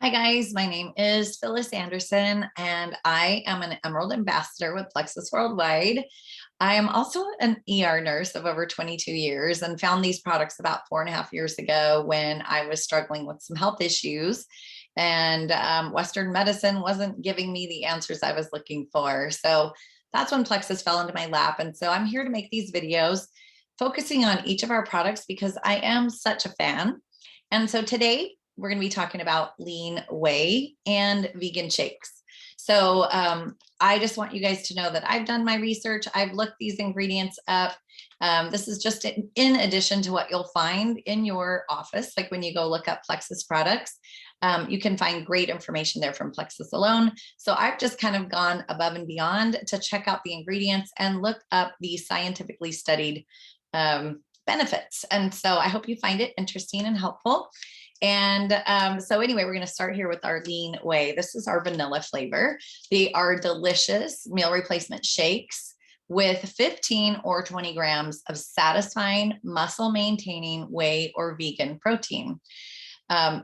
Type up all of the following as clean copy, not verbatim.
Hi guys, my name is Phyllis Anderson and I am an Emerald Ambassador with Plexus Worldwide. I am also an ER nurse of over 22 years and found these products about 4.5 years ago when I was struggling with some health issues and Western medicine wasn't giving me the answers I was looking for. So that's when Plexus fell into my lap. And so I'm here to make these videos focusing on each of our products because I am such a fan. And so today we're going to be talking about lean whey and vegan shakes. So I just want you guys to know that I've done my research. I've looked these ingredients up. This is just in addition to what you'll find in your office. Like when you go look up Plexus products, you can find great information there from Plexus alone. So I've just kind of gone above and beyond to check out the ingredients and look up the scientifically studied benefits. And so I hope you find it interesting and helpful. And so anyway, we're going to start here with our lean whey. This is our vanilla flavor. They are delicious meal replacement shakes with 15 or 20 grams of satisfying muscle maintaining whey or vegan protein.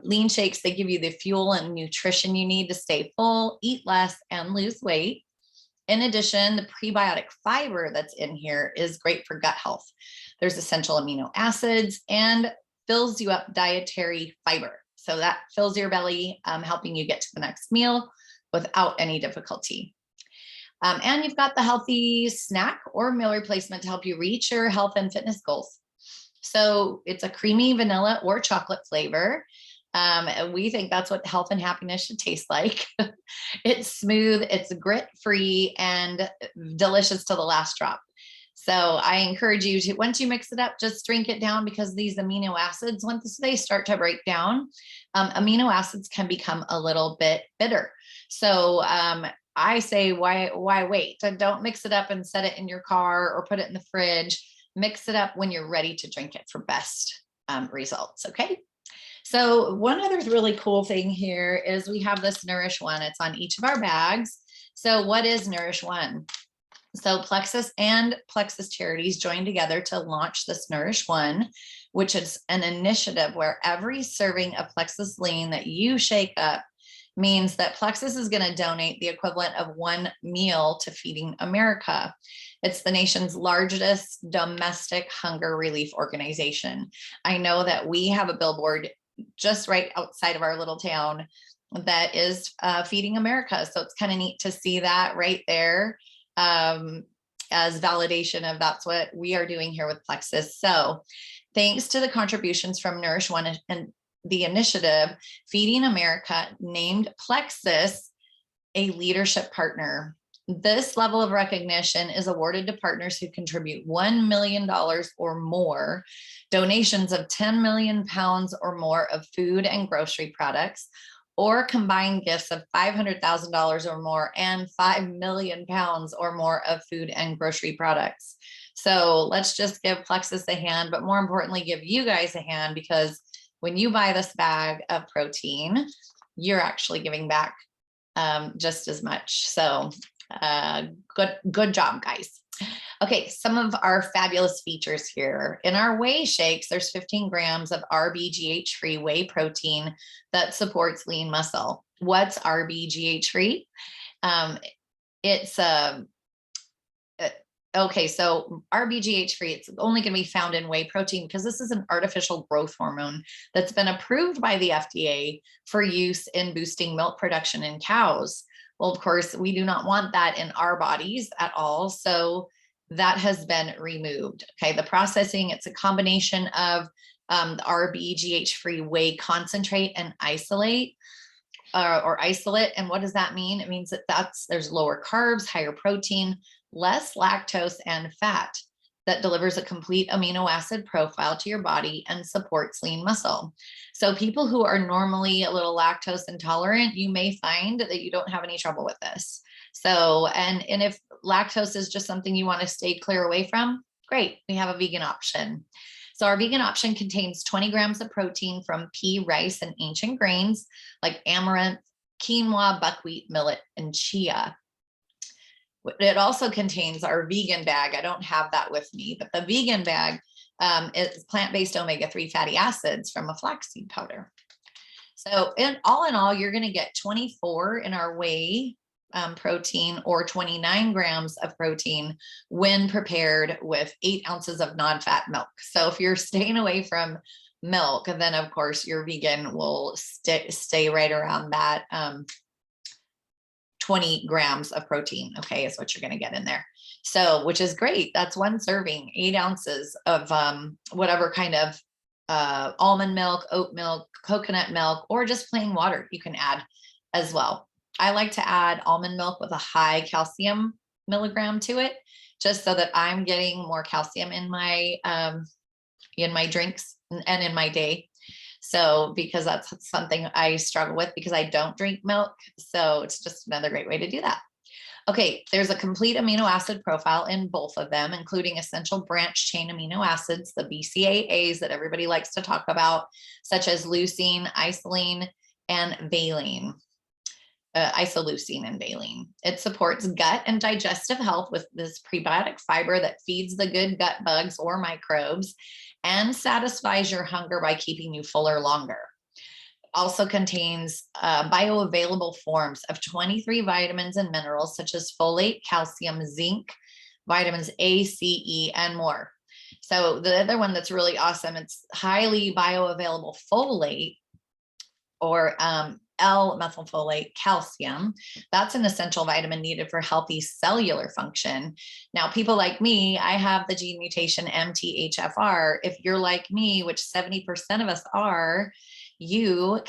Lean shakes, they give you the fuel and nutrition you need to stay full, eat less, and lose weight. In addition, the prebiotic fiber that's in here is great for gut health. There's essential amino acids and fills you up dietary fiber. So that fills your belly, helping you get to the next meal without any difficulty. And you've got the healthy snack or meal replacement to help you reach your health and fitness goals. So it's a creamy vanilla or chocolate flavor. And we think that's what health and happiness should taste like. It's smooth, it's grit-free, and delicious to the last drop. So I encourage you to, once you mix it up, just drink it down because these amino acids, once they start to break down, amino acids can become a little bit bitter. So I say, why wait? Don't mix it up and set it in your car or put it in the fridge. Mix it up when you're ready to drink it for best results, okay? So one other really cool thing here is we have this Nourish One. It's on each of our bags. So what is Nourish One? So Plexus and Plexus Charities joined together to launch this Nourish One, which is an initiative where every serving of Plexus Lean that you shake up means that Plexus is going to donate the equivalent of one meal to Feeding America. It's the nation's largest domestic hunger relief organization. I know that we have a billboard just right outside of our little town that is Feeding America. So it's kind of neat to see that right there as validation of that's what we are doing here with Plexus. So thanks to the contributions from Nourish One and the initiative, Feeding America named Plexus a leadership partner. This level of recognition is awarded to partners who contribute $1 million or more, donations of 10 million pounds or more of food and grocery products, or combined gifts of $500,000 or more and 5 million pounds or more of food and grocery products. So let's just give Plexus a hand, but more importantly, give you guys a hand, because when you buy this bag of protein, you're actually giving back just as much. So good job, guys. Okay, some of our fabulous features here. In our whey shakes, there's 15 grams of RBGH-free whey protein that supports lean muscle. What's RBGH-free? It's okay, so RBGH-free, it's only going to be found in whey protein because this is an artificial growth hormone that's been approved by the FDA for use in boosting milk production in cows. Well, of course, we do not want that in our bodies at all. So that has been removed. Okay, the processing, it's a combination of the RBGH-free whey concentrate and isolate or isolate. And what does that mean? It means that there's lower carbs, higher protein, less lactose and fat that delivers a complete amino acid profile to your body and supports lean muscle. So people who are normally a little lactose intolerant, you may find that you don't have any trouble with this. So, and if lactose is just something you want to stay clear away from, great, we have a vegan option. So our vegan option contains 20 grams of protein from pea, rice, and ancient grains like amaranth, quinoa, buckwheat, millet, and chia. It also contains our vegan bag. I don't have that with me, but the vegan bag is plant-based omega-3 fatty acids from a flaxseed powder. So in all, you're going to get 24 in our whey protein, or 29 grams of protein when prepared with 8 ounces of non-fat milk. So if you're staying away from milk, then of course your vegan will stay right around that 20 grams of protein, okay, is what you're going to get in there. So, which is great. That's one serving, 8 ounces of whatever kind of almond milk, oat milk, coconut milk, or just plain water you can add as well. I like to add almond milk with a high calcium milligram to it, just so that I'm getting more calcium in my drinks and in my day. So, because that's something I struggle with because I don't drink milk. So it's just another great way to do that. Okay, there's a complete amino acid profile in both of them, including essential branch chain amino acids, the BCAAs that everybody likes to talk about, such as leucine, isoleucine, and valine. Isoleucine and valine. It supports gut and digestive health with this prebiotic fiber that feeds the good gut bugs or microbes and satisfies your hunger by keeping you fuller longer. Also contains bioavailable forms of 23 vitamins and minerals such as folate, calcium, zinc, vitamins A, C, E, and more. So the other one that's really awesome, it's highly bioavailable folate, or L-methylfolate calcium. That's an essential vitamin needed for healthy cellular function. Now, people like me, I have the gene mutation MTHFR. If you're like me, which 70% of us are, your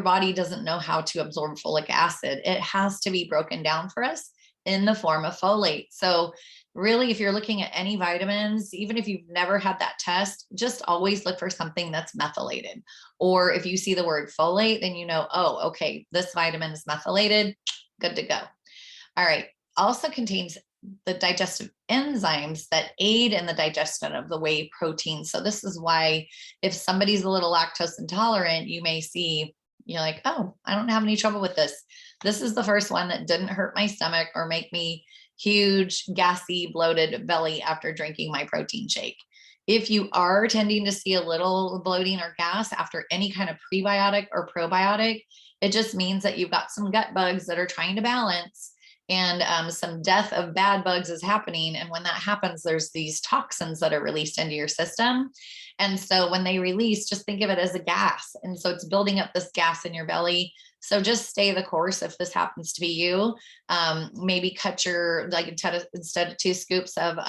body doesn't know how to absorb folic acid. It has to be broken down for us in the form of folate. So really, if you're looking at any vitamins, even if you've never had that test, just always look for something that's methylated. Or if you see the word folate, then you know, oh, okay, this vitamin is methylated, good to go. All right. Also contains the digestive enzymes that aid in the digestion of the whey protein. So this is why if somebody's a little lactose intolerant, you may see, you're like, oh, I don't have any trouble with this. This is the first one that didn't hurt my stomach or make me huge, gassy, bloated belly after drinking my protein shake. If you are tending to see a little bloating or gas after any kind of prebiotic or probiotic, it just means that you've got some gut bugs that are trying to balance, and some death of bad bugs is happening. And when that happens, there's these toxins that are released into your system. And so when they release, just think of it as a gas. And so it's building up this gas in your belly. So just stay the course if this happens to be you. Maybe cut instead of 2 scoops of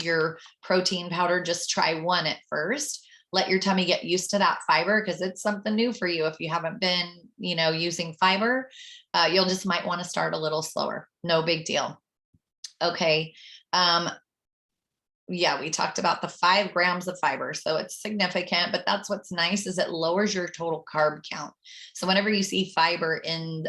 your protein powder, just try 1 at first. Let your tummy get used to that fiber, because it's something new for you. If you haven't been, using fiber, you'll just might want to start a little slower. No big deal. Okay. Yeah, we talked about the 5 grams of fiber. So it's significant, but that's what's nice is it lowers your total carb count. So whenever you see fiber in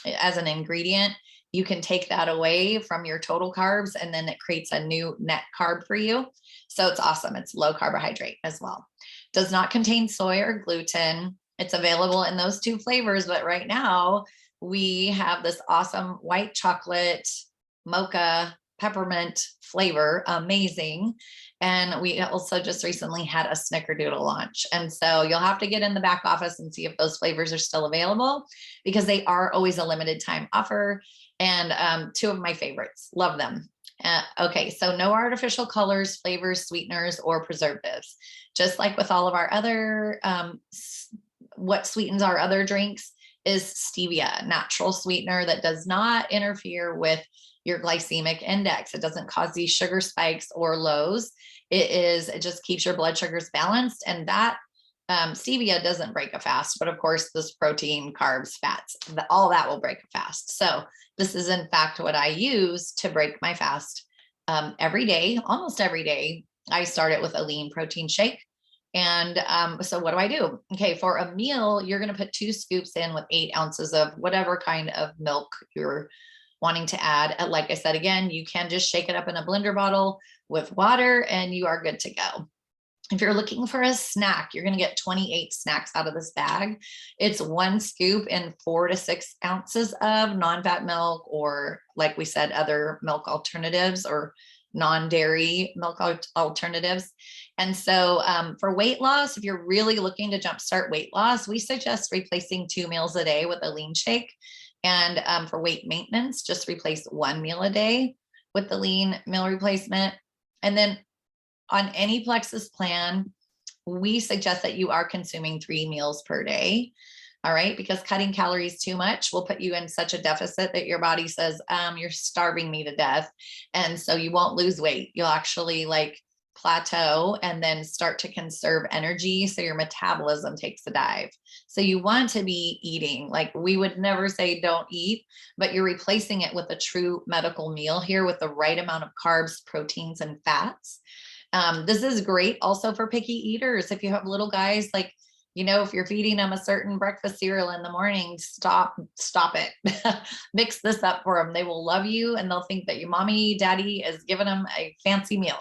as an ingredient, you can take that away from your total carbs, and then it creates a new net carb for you. So it's awesome. It's low carbohydrate as well. Does not contain soy or gluten. It's available in those 2 flavors, but right now we have this awesome white chocolate mocha peppermint flavor, amazing. And we also just recently had a snickerdoodle launch. And so you'll have to get in the back office and see if those flavors are still available, because they are always a limited time offer. And 2 of my favorites, love them. Okay, so no artificial colors, flavors, sweeteners, or preservatives. Just like with all of our other, what sweetens our other drinks is stevia, natural sweetener that does not interfere with your glycemic index. It doesn't cause these sugar spikes or lows. It just keeps your blood sugars balanced. And that stevia doesn't break a fast, but of course this protein, carbs, fats, all that will break a fast. So this is in fact what I use to break my fast every day, almost every day. I start it with a lean protein shake. And so what do I do? Okay, for a meal, you're going to put 2 scoops in with 8 ounces of whatever kind of milk you're wanting to add. Like I said, again, you can just shake it up in a blender bottle with water and you are good to go. If you're looking for a snack, you're going to get 28 snacks out of this bag. It's 1 scoop and 4 to 6 ounces of non-fat milk, or like we said, other milk alternatives or non-dairy milk alternatives. And so for weight loss, if you're really looking to jumpstart weight loss, we suggest replacing 2 meals a day with a lean shake. And for weight maintenance, just replace 1 meal a day with the lean meal replacement. And then on any Plexus plan, we suggest that you are consuming 3 meals per day. All right, because cutting calories too much will put you in such a deficit that your body says, you're starving me to death. And so you won't lose weight. You'll actually like plateau and then start to conserve energy. So your metabolism takes a dive. So you want to be eating. Like, we would never say don't eat, but you're replacing it with a true medical meal here with the right amount of carbs, proteins, and fats. This is great also for picky eaters. If you have little guys, like, you know, if you're feeding them a certain breakfast cereal in the morning, stop it. Mix this up for them. They will love you, and they'll think that your mommy, daddy is giving them a fancy meal,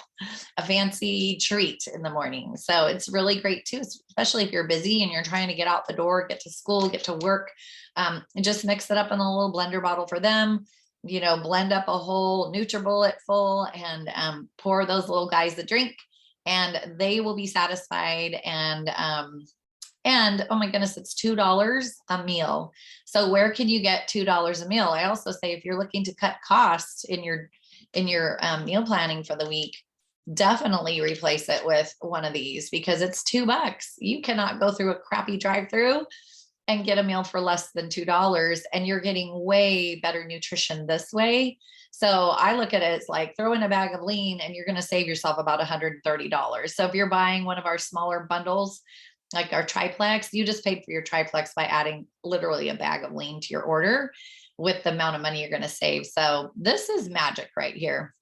a fancy treat in the morning. So it's really great too, especially if you're busy and you're trying to get out the door, get to school, get to work. And just mix it up in a little blender bottle for them. You know, blend up a whole NutriBullet full and pour those little guys a drink, and they will be satisfied. And oh my goodness, it's $2 a meal. So where can you get $2 a meal? I also say, if you're looking to cut costs in your meal planning for the week, definitely replace it with one of these, because it's $2. You cannot go through a crappy drive-through and get a meal for less than $2, and you're getting way better nutrition this way. So I look at it as like throw in a bag of lean and you're going to save yourself about $130. So if you're buying one of our smaller bundles, like our triplex, you just paid for your triplex by adding literally a bag of lean to your order with the amount of money you're going to save. So this is magic right here.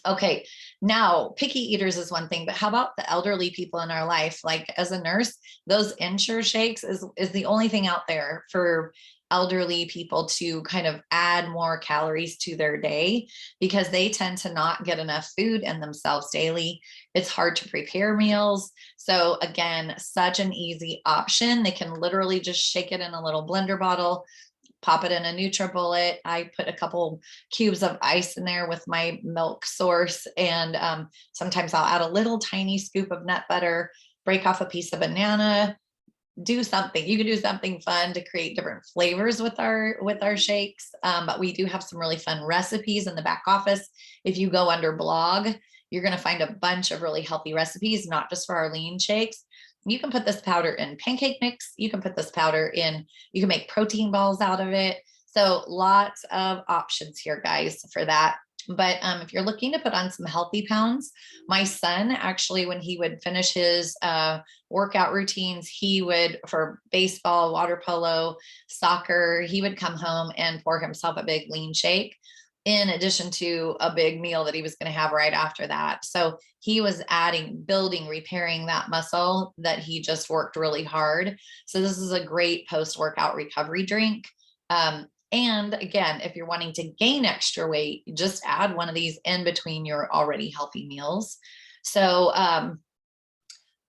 Okay, now picky eaters is one thing, but how about the elderly people in our life? Like, as a nurse, those Ensure shakes is the only thing out there for elderly people to kind of add more calories to their day, because they tend to not get enough food in themselves daily. It's hard to prepare meals. So again, such an easy option. They can literally just shake it in a little blender bottle, pop it in a NutriBullet. I put a couple cubes of ice in there with my milk source. And sometimes I'll add a little tiny scoop of nut butter, break off a piece of banana, do something. You can do something fun to create different flavors with our shakes. But we do have some really fun recipes in the back office. If you go under blog, you're going to find a bunch of really healthy recipes, not just for our lean shakes. You can put this powder in pancake mix. You can put this powder in, you can make protein balls out of it. So lots of options here, guys, for that. But if you're looking to put on some healthy pounds, my son actually, when he would finish his workout routines, he would, for baseball, water polo, soccer, he would come home and pour himself a big lean shake, in addition to a big meal that he was going to have right after that. So he was building, repairing that muscle that he just worked really hard. So this is a great post-workout recovery drink. And again, if you're wanting to gain extra weight, just add one of these in between your already healthy meals. So,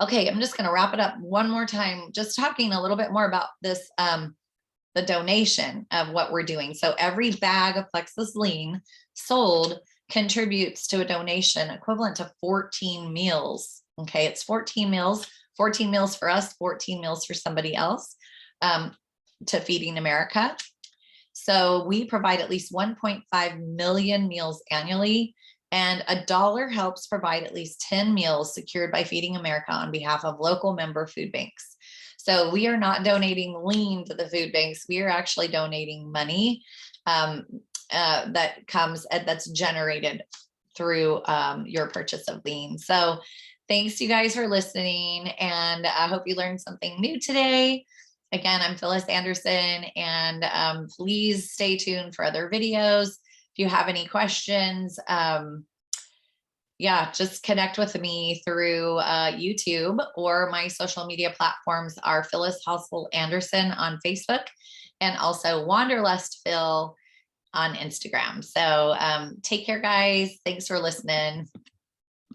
okay, I'm just going to wrap it up one more time, just talking a little bit more about this, the donation of what we're doing. So every bag of Plexus Lean sold contributes to a donation equivalent to 14 meals. Okay, it's 14 meals for us, 14 meals for somebody else, to Feeding America. So we provide at least 1.5 million meals annually, and $1 helps provide at least 10 meals secured by Feeding America on behalf of local member food banks. So we are not donating lean to the food banks. We are actually donating money that's generated through your purchase of lean. So thanks you guys for listening, and I hope you learned something new today. Again, I'm Phyllis Anderson, and please stay tuned for other videos. If you have any questions, just connect with me through YouTube, or my social media platforms are Phyllis Hassel Anderson on Facebook, and also Wanderlust Phil on Instagram. So take care, guys. Thanks for listening.